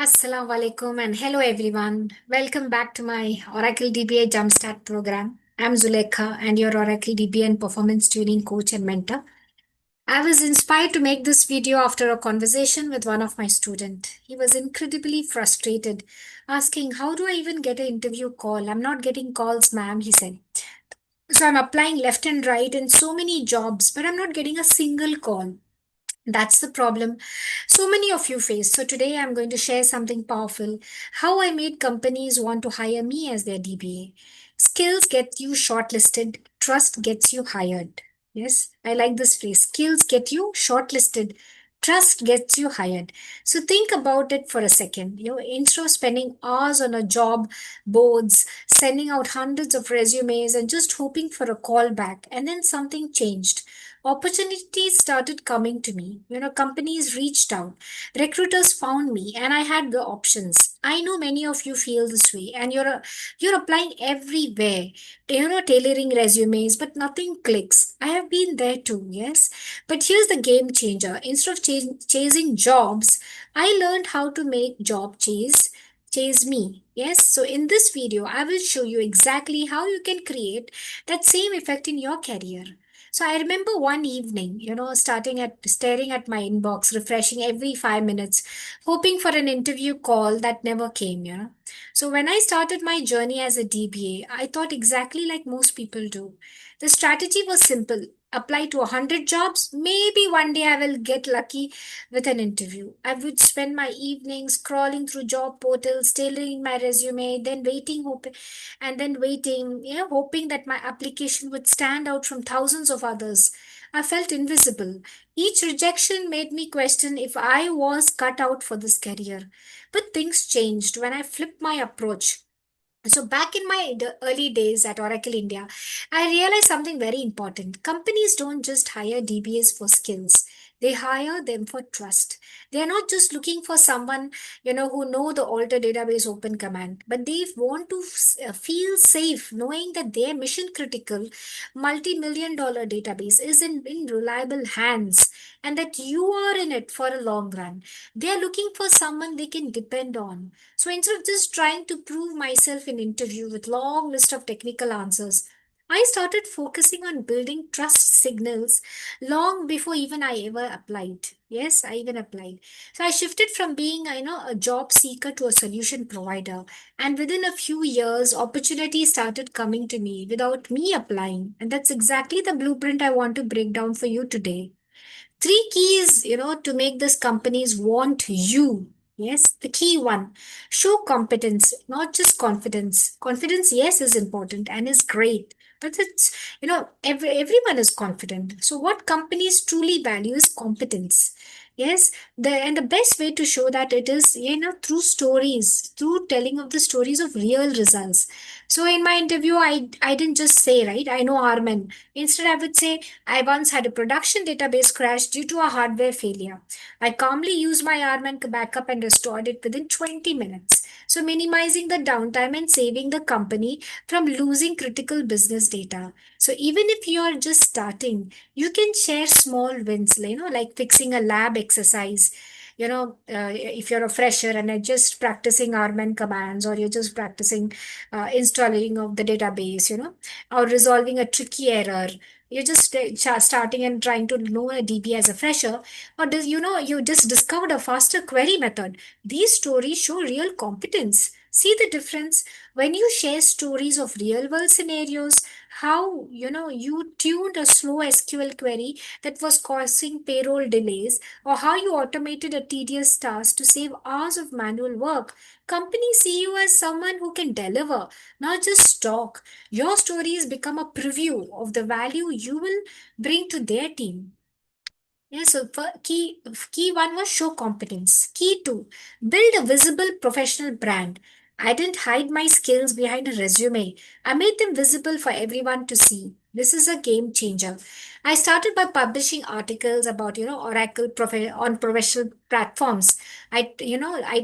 Assalamu alaikum and hello everyone. Welcome back to my Oracle DBA Jumpstart program. I'm Zulekha and your Oracle DBA and performance tuning coach and mentor. I was inspired to make this video after a conversation with one of my students. He was incredibly frustrated, asking, "How do I even get an interview call? I'm not getting calls, ma'am," he said. So I'm applying left and right in so many jobs, but I'm not getting a single call. That's the problem so many of you face. So today I'm going to share something powerful, how I made companies want to hire me as their DBA. Skills get you shortlisted, trust gets you hired. Yes, I like this phrase. Skills get you shortlisted, trust gets you hired. So think about it for a second. Instead of spending hours on a job boards, sending out hundreds of resumes and just hoping for a call back, and then something changed. Opportunities started coming to me. Companies reached out, recruiters found me, and I had the options. I know many of you feel this way, and you're applying everywhere, tailoring resumes, but nothing clicks. I have been there too, yes. But here's the game changer. Instead of chasing jobs, I learned how to make job chase me. Yes, so in this video, I will show you exactly how you can create that same effect in your career. So I remember one evening, starting at staring at my inbox, refreshing every 5 minutes, hoping for an interview call that never came. So when I started my journey as a DBA, I thought exactly like most people do. The strategy was simple. Apply to 100 jobs. Maybe one day I will get lucky with an interview. I would spend my evenings scrolling through job portals, tailoring my resume, then waiting, hoping that my application would stand out from thousands of others. I felt invisible. Each rejection made me question if I was cut out for this career. But things changed when I flipped my approach. So back in my early days at Oracle India, I realized something very important. Companies don't just hire DBAs for skills. They hire them for trust. They are not just looking for someone, who know the alter database open command, but they want to feel safe knowing that their mission critical multi-million dollar database is in reliable hands and that you are in it for a long run. They are looking for someone they can depend on. So instead of just trying to prove myself in interview with long list of technical answers, I started focusing on building trust signals long before even I ever applied. Yes, I even applied. So I shifted from being, a job seeker to a solution provider. And within a few years, opportunities started coming to me without me applying. And that's exactly the blueprint I want to break down for you today. Three keys, to make this companies want you. Yes, the key one, show competence, not just confidence. Confidence, yes, is important and is great, but everyone is confident. So what companies truly value is competence. Yes, the best way to show that it is, through stories, through telling of the stories of real results. So in my interview, I didn't just say, right, I know Armin. Instead, I would say, I once had a production database crash due to a hardware failure. I calmly used my Armin backup and restored it within 20 minutes. So, minimizing the downtime and saving the company from losing critical business data. So, even if you are just starting, you can share small wins, like fixing a lab exercise. If you're a fresher and are just practicing Armin commands, or you're just practicing installing of the database, or resolving a tricky error. You're just starting and trying to know a DB as a fresher, or does you just discovered a faster query method. These stories show real competence. See the difference when you share stories of real world scenarios, how you tuned a slow SQL query that was causing payroll delays, or how you automated a tedious task to save hours of manual work. Companies see you as someone who can deliver, not just talk. Your stories become a preview of the value you will bring to their team. Yeah, so key one was show competence. Key two, build a visible professional brand. I didn't hide my skills behind a resume. I made them visible for everyone to see. This is a game changer. I started by publishing articles about, Oracle on professional platforms. I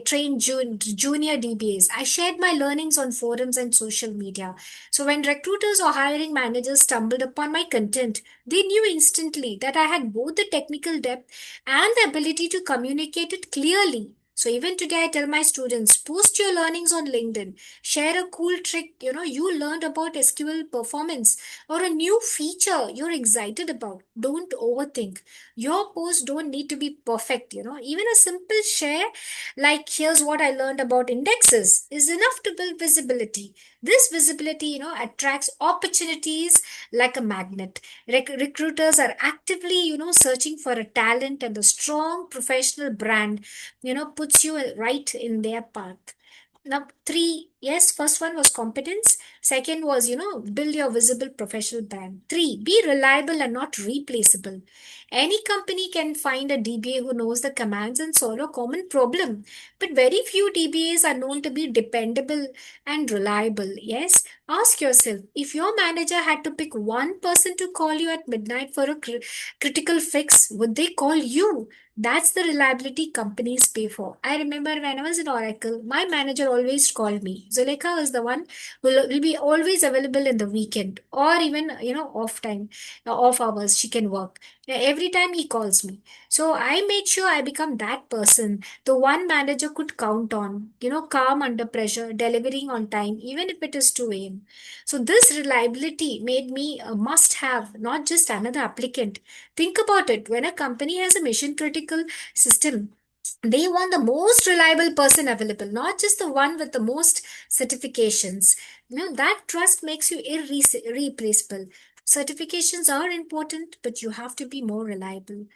trained junior DBAs. I shared my learnings on forums and social media. So when recruiters or hiring managers stumbled upon my content, they knew instantly that I had both the technical depth and the ability to communicate it clearly. So even today, I tell my students, post your learnings on LinkedIn, share a cool trick, you learned about SQL performance or a new feature you're excited about. Don't overthink. Your posts don't need to be perfect, even a simple share, like here's what I learned about indexes, is enough to build visibility. This visibility, attracts opportunities like a magnet. Recruiters are actively, searching for a talent, and a strong professional brand, puts you right in their path. Now, three, yes, first one was competence. Second was, build your visible professional brand. Three, be reliable and not replaceable. Any company can find a DBA who knows the commands and solve a common problem, but very few DBAs are known to be dependable and reliable. Yes, ask yourself, if your manager had to pick one person to call you at midnight for a critical fix, would they call you? That's the reliability companies pay for. I remember when I was in Oracle, my manager always called me. Zulekha was the one who will be always available in the weekend or even, off time, off hours, she can work. Every time he calls me. So I made sure I become that person, the one manager could count on, calm under pressure, delivering on time, even if it is 2 a.m. So this reliability made me a must have, not just another applicant. Think about it. When a company has a mission critical system, they want the most reliable person available, not just the one with the most certifications. That trust makes you irreplaceable. Certifications are important, but you have to be more reliable.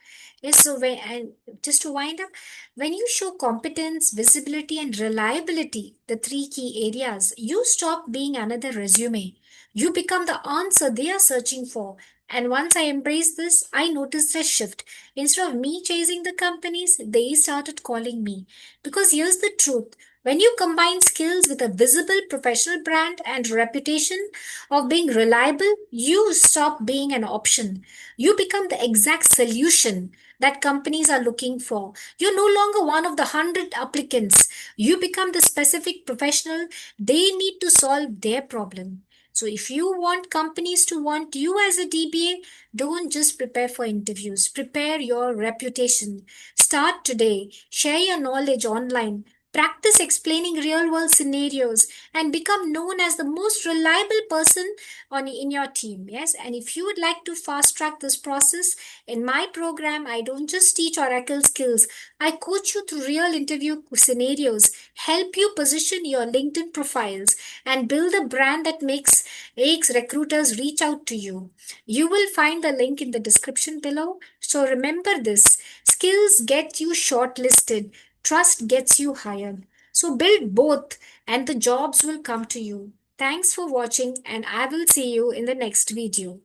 Yes, so and just to wind up, when you show competence, visibility, and reliability, the three key areas, you stop being another resume. You become the answer they are searching for. And once I embraced this, I noticed a shift. Instead of me chasing the companies, they started calling me. Because here's the truth. When you combine skills with a visible professional brand and reputation of being reliable, you stop being an option. You become the exact solution that companies are looking for. You're no longer one of the 100 applicants. You become the specific professional they need to solve their problem. So if you want companies to want you as a DBA, don't just prepare for interviews, prepare your reputation. Start today, share your knowledge online, practice explaining real world scenarios, and become known as the most reliable person in your team. Yes, and if you would like to fast track this process, in my program, I don't just teach Oracle skills, I coach you through real interview scenarios, help you position your LinkedIn profiles, and build a brand that makes recruiters reach out to you. You will find the link in the description below. So remember this, skills get you shortlisted, trust gets you hired. So build both, and the jobs will come to you. Thanks for watching, and I will see you in the next video.